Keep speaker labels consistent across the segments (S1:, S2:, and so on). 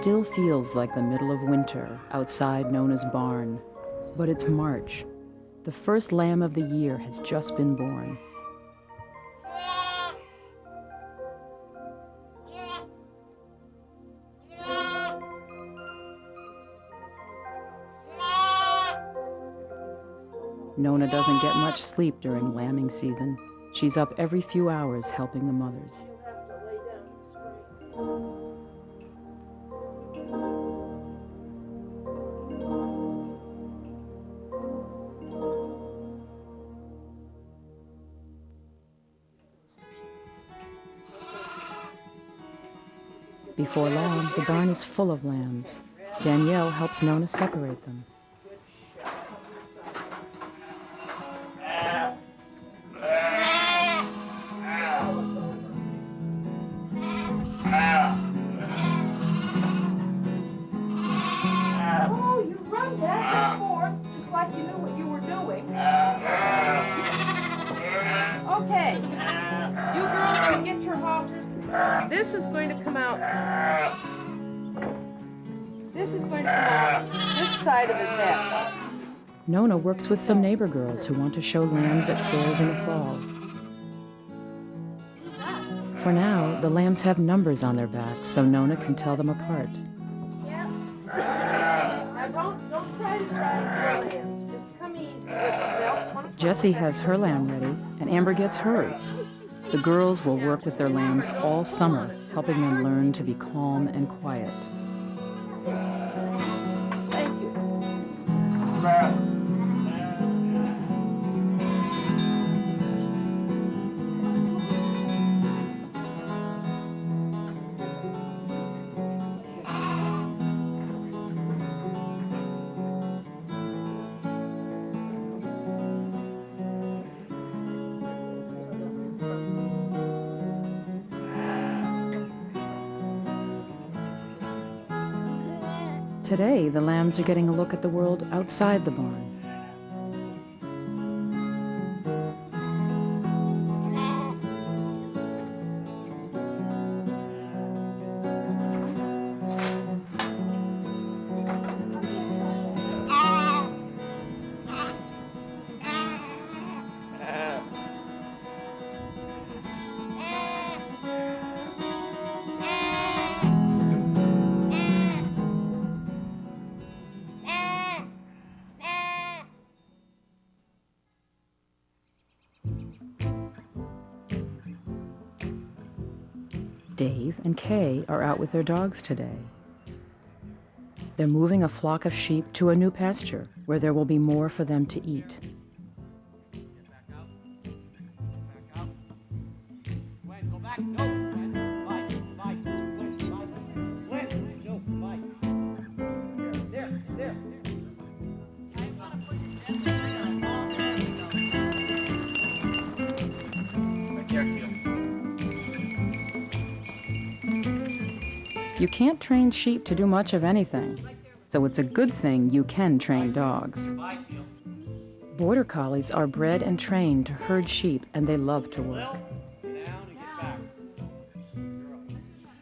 S1: still feels like the middle of winter outside Nona's barn, but it's March. The first lamb of the year has just been born. Nona doesn't get much sleep during lambing season. She's up every few hours helping the mothers. Before long, the barn is full of lambs. Danielle helps Nona separate them.
S2: Oh, you run back and forth just like you knew what you were doing. Okay, you girls can get your halters. This is going to come out. This is going to come out this side of his head.
S1: Nona works with some neighbor girls who want to show lambs at fairs in the fall. For now, the lambs have numbers on their backs, so Nona can tell them apart.
S2: Yeah. Now don't try to drive your lambs. Just come easy with them.
S1: Jessie has her lamb ready, and Amber gets hers. The girls will work with their lambs all summer, helping them learn to be calm and quiet.
S2: Thank you.
S1: Today, the lambs are getting a look at the world outside the barn. Dave and Kay are out with their dogs today. They're moving a flock of sheep to a new pasture where there will be more for them to eat. You can't train sheep to do much of anything, so it's a good thing you can train dogs. Border Collies are bred and trained to herd sheep, and they love to work.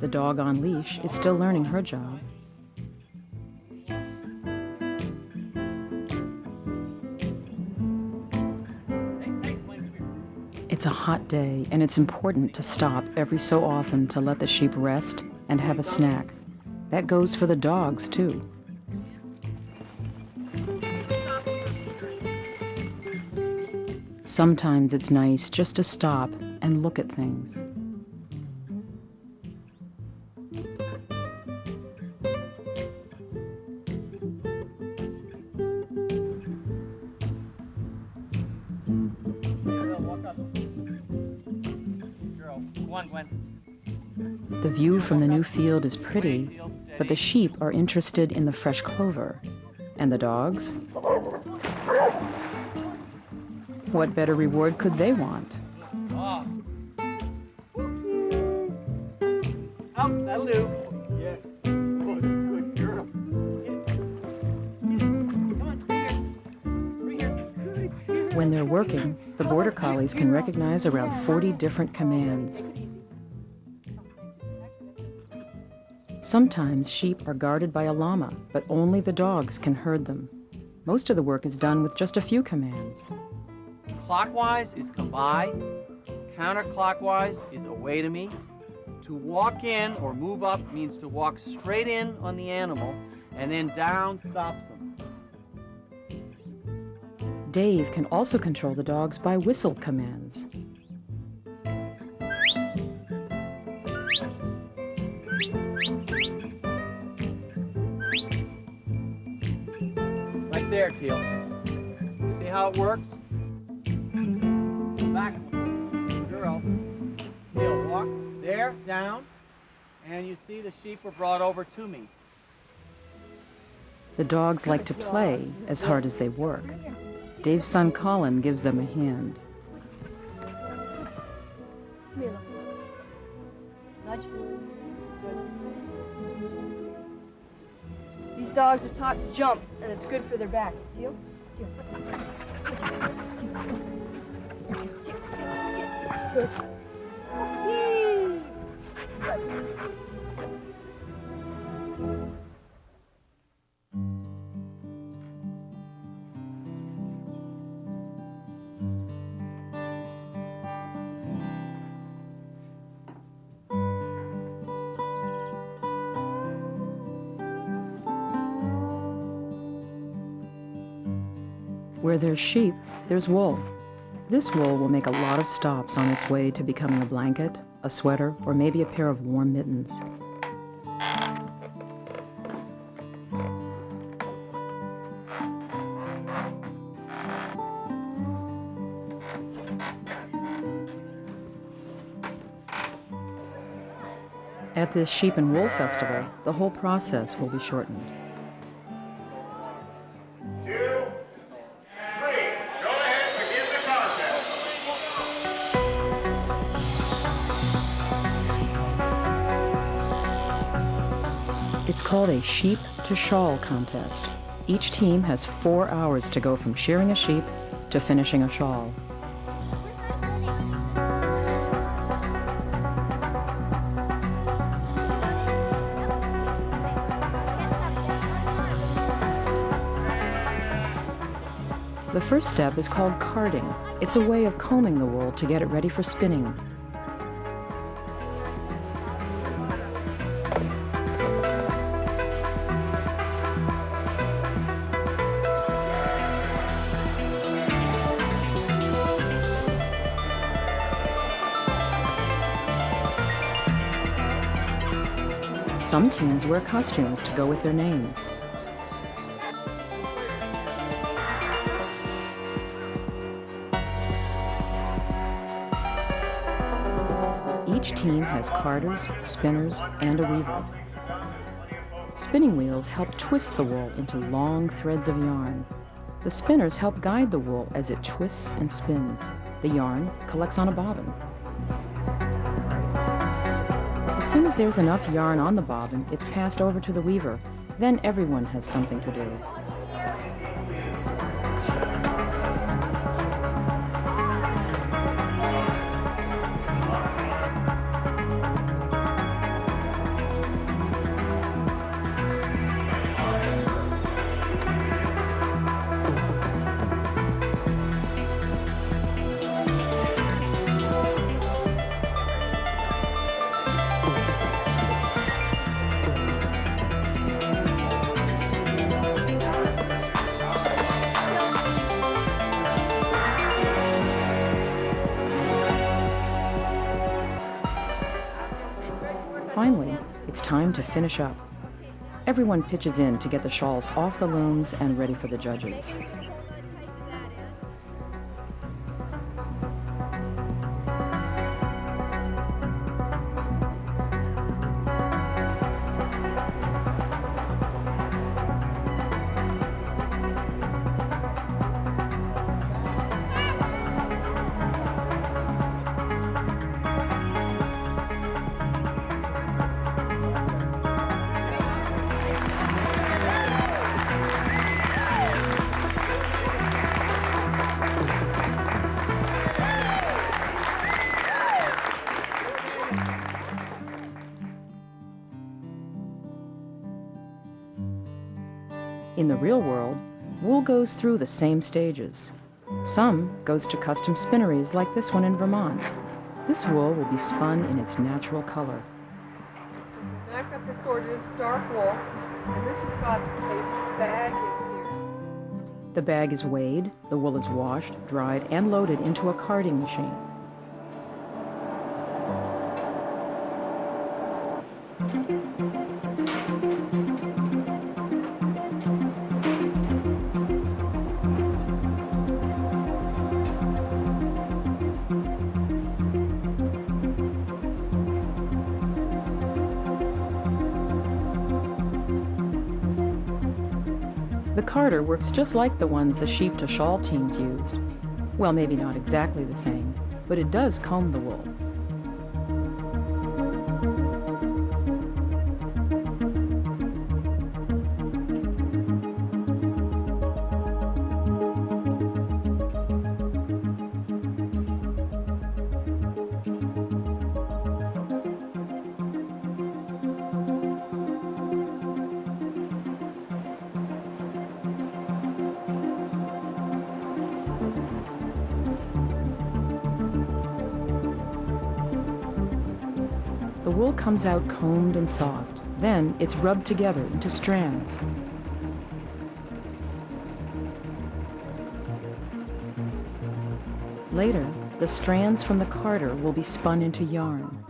S1: The dog on leash is still learning her job. It's a hot day, and it's important to stop every so often to let the sheep rest and have a snack. That goes for the dogs, too. Sometimes it's nice just to stop and look at things. The view from the new field is pretty, but the sheep are interested in the fresh clover. And the dogs? What better reward could they want?
S3: Oh, that'll do. Yeah. Good girl. Come on, bring her.
S1: When they're working, the Border Collies can recognize around 40 different commands. Sometimes sheep are guarded by a llama, but only the dogs can herd them. Most of the work is done with just a few commands.
S3: Clockwise is come by. Counterclockwise is away to me. To walk in or move up means to walk straight in on the animal, and then down stops them.
S1: Dave can also control the dogs by whistle commands.
S3: Right there, Teal. You see how it works? Back, girl. Teal, walk there, down, and you see the sheep were brought over to me.
S1: The dogs like to play as hard as they work. Dave's son Colin gives them a hand.
S2: Come here, Nudge. These dogs are taught to jump, and it's good for their backs. Teal? Teal. Good. Okay. Good.
S1: Where there's sheep, there's wool. This wool will make a lot of stops on its way to becoming a blanket, a sweater, or maybe a pair of warm mittens. At this sheep and wool festival, the whole process will be shortened. It's called a sheep to shawl contest. Each team has 4 hours to go from shearing a sheep to finishing a shawl. The first step is called carding. It's a way of combing the wool to get it ready for spinning. Some teams wear costumes to go with their names. Each team has carders, spinners, and a weaver. Spinning wheels help twist the wool into long threads of yarn. The spinners help guide the wool as it twists and spins. The yarn collects on a bobbin. As soon as there's enough yarn on the bobbin, it's passed over to the weaver. Then everyone has something to do. Finally, it's time to finish up. Everyone pitches in to get the shawls off the looms and ready for the judges. the real world, wool goes through the same stages. Some goes to custom spinneries like this one in Vermont. This wool will be spun in its natural color.
S2: Now I've got this sorted dark wool, and this has got a bag in here.
S1: The bag is weighed, the wool is washed, dried, and loaded into a carding machine. The carder works just like the ones the sheep-to-shawl teams used. Well, maybe not exactly the same, but it does comb the wool. The wool comes out combed and soft. Then it's rubbed together into strands. Later, the strands from the carder will be spun into yarn.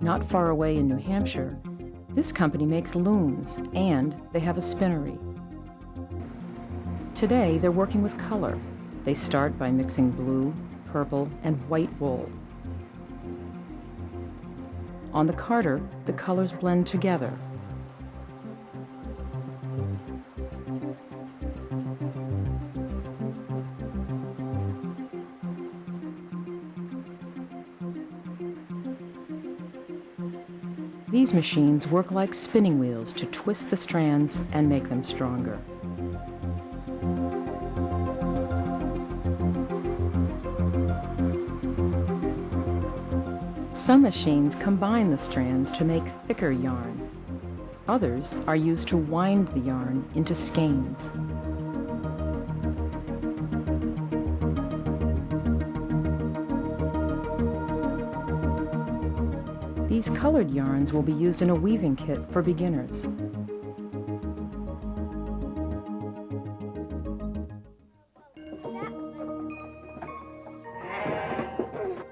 S1: Not far away in New Hampshire, this company makes looms, and they have a spinnery. Today, they're working with color. They start by mixing blue, purple, and white wool. On the carder, the colors blend together. These machines work like spinning wheels to twist the strands and make them stronger. Some machines combine the strands to make thicker yarn. Others are used to wind the yarn into skeins. These colored yarns will be used in a weaving kit for beginners.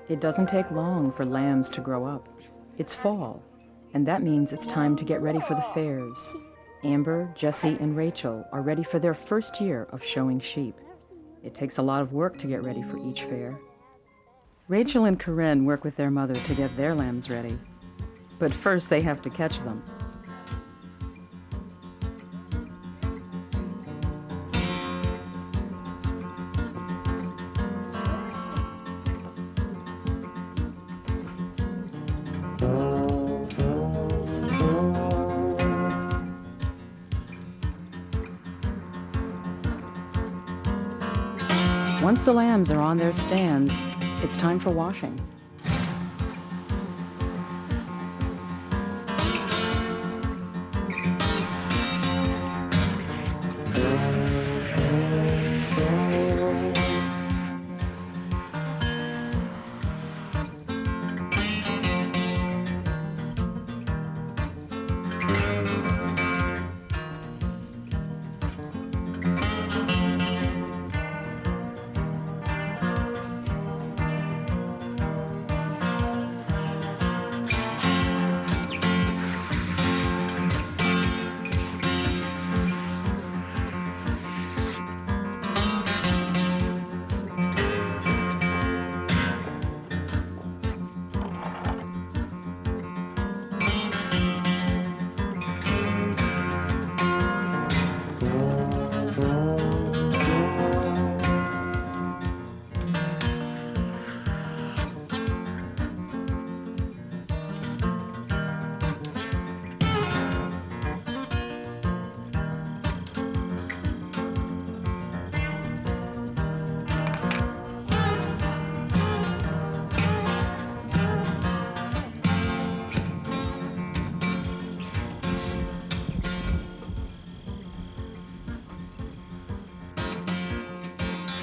S1: It doesn't take long for lambs to grow up. It's fall, and that means it's time to get ready for the fairs. Amber, Jessie, and Rachel are ready for their first year of showing sheep. It takes a lot of work to get ready for each fair. Rachel and Corinne work with their mother to get their lambs ready. But first they have to catch them. Once the lambs are on their stands, it's time for washing.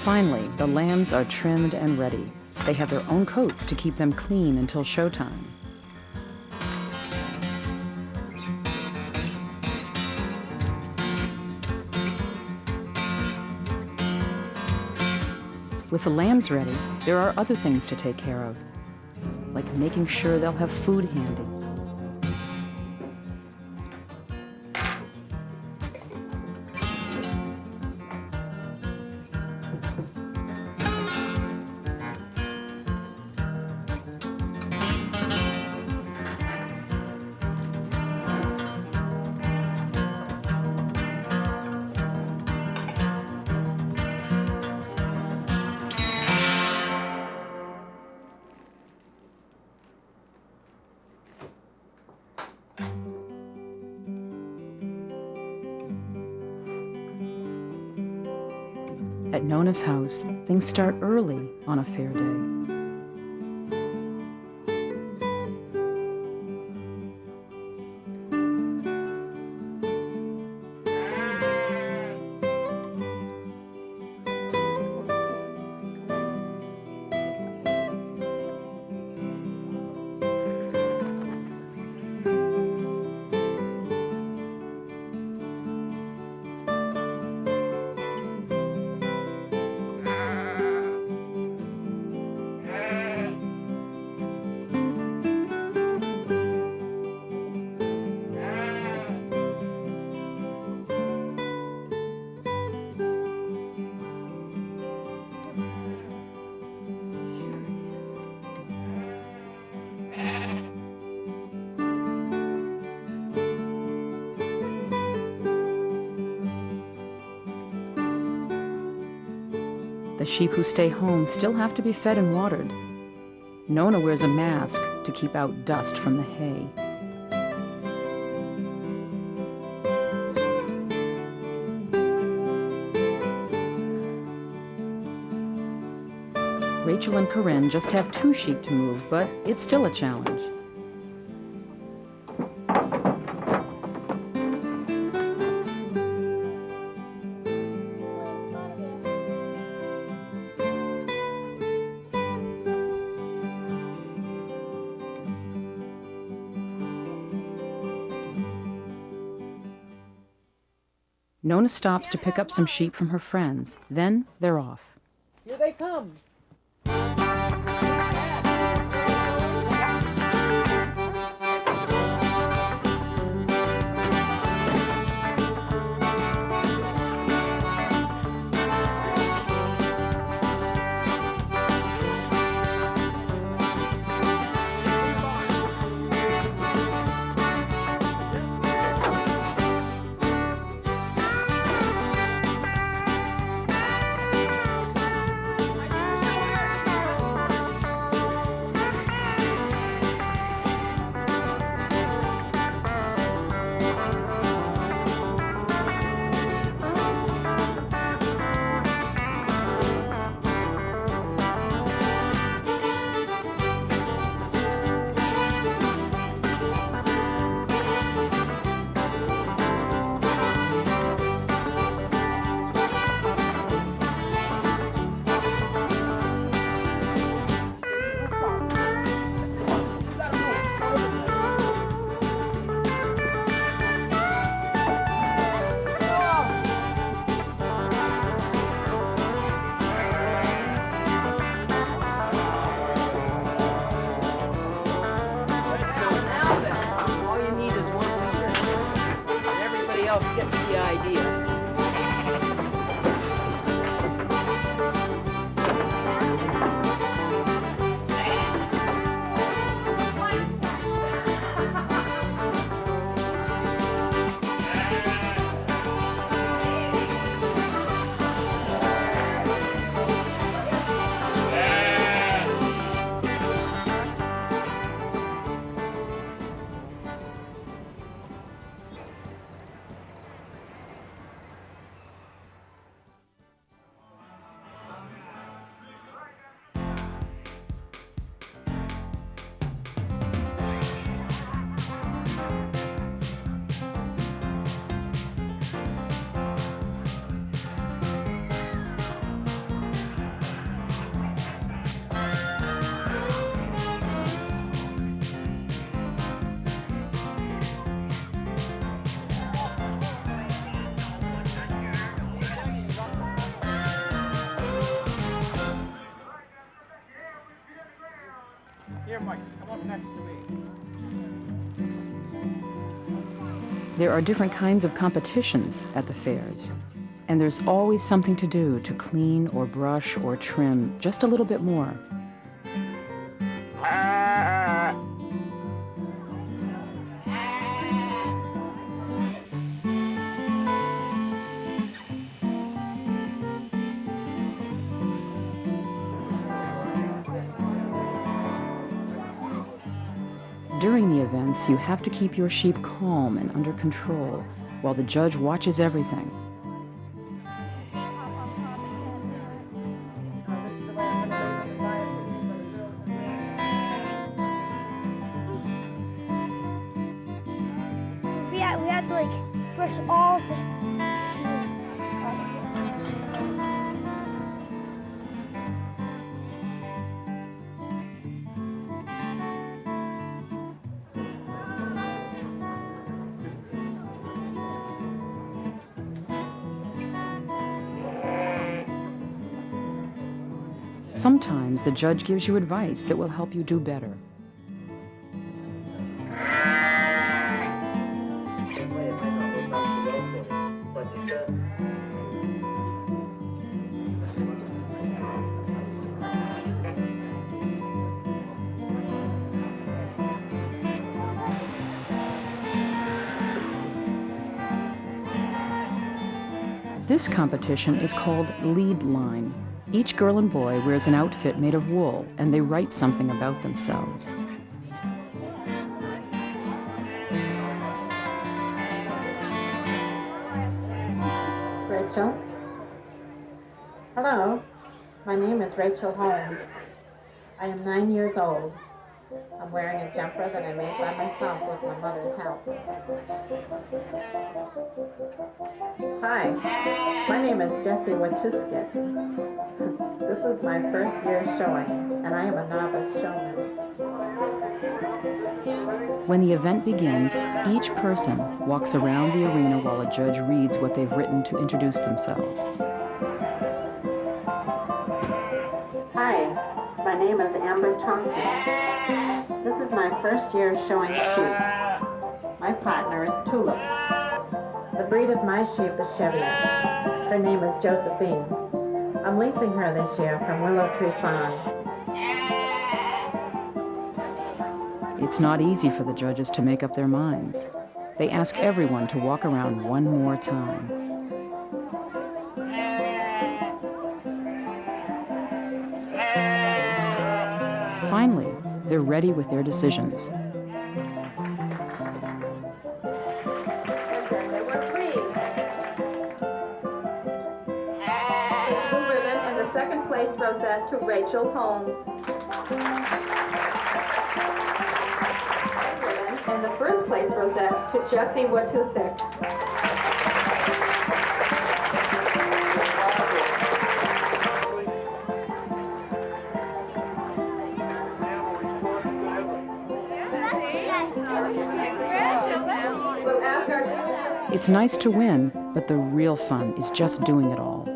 S1: Finally, the lambs are trimmed and ready. They have their own coats to keep them clean until showtime. With the lambs ready, there are other things to take care of, like making sure they'll have food handy. At Nona's house, things start early on a fair day. The sheep who stay home still have to be fed and watered. Nona wears a mask to keep out dust from the hay. Rachel and Corinne just have 2 sheep to move, but it's still a challenge. Nona stops to pick up some sheep from her friends. Then they're off.
S2: Here they come. Gets the idea.
S4: here, Mike. Come up next to me.
S1: There are different kinds of competitions at the fairs, and there's always something to do to clean or brush or trim just a little bit more. During the events, you have to keep your sheep calm and under control while the judge watches everything.
S5: We have to like brush all the
S1: Sometimes the judge gives you advice that will help you do better. This competition is called lead line. Each girl and boy wears an outfit made of wool, and they write something about themselves.
S6: Rachel? Hello, my name is Rachel Holmes. I am 9 years old. I'm wearing a jumper that I made by myself with my mother's help. Hi, my name is Jessie Watuskit. This is my first year showing, and I am a novice showman.
S1: When the event begins, each person walks around the arena while a judge reads what they've written to introduce themselves.
S6: Hi, my name is Amber Tonkin. This is my first year showing sheep. My partner is Tulip. The breed of my sheep is Cheviot. Her name is Josephine. I'm leasing her this year from Willow Tree Farm.
S1: It's not easy for the judges to make up their minds. They ask everyone to walk around one more time. Finally, they're ready with their decisions.
S2: And then there were three. The blue ribbon and the second place rosette to Rachel Holmes. And the first place rosette to Jessie Watusik.
S1: It's nice to win, but the real fun is just doing it all.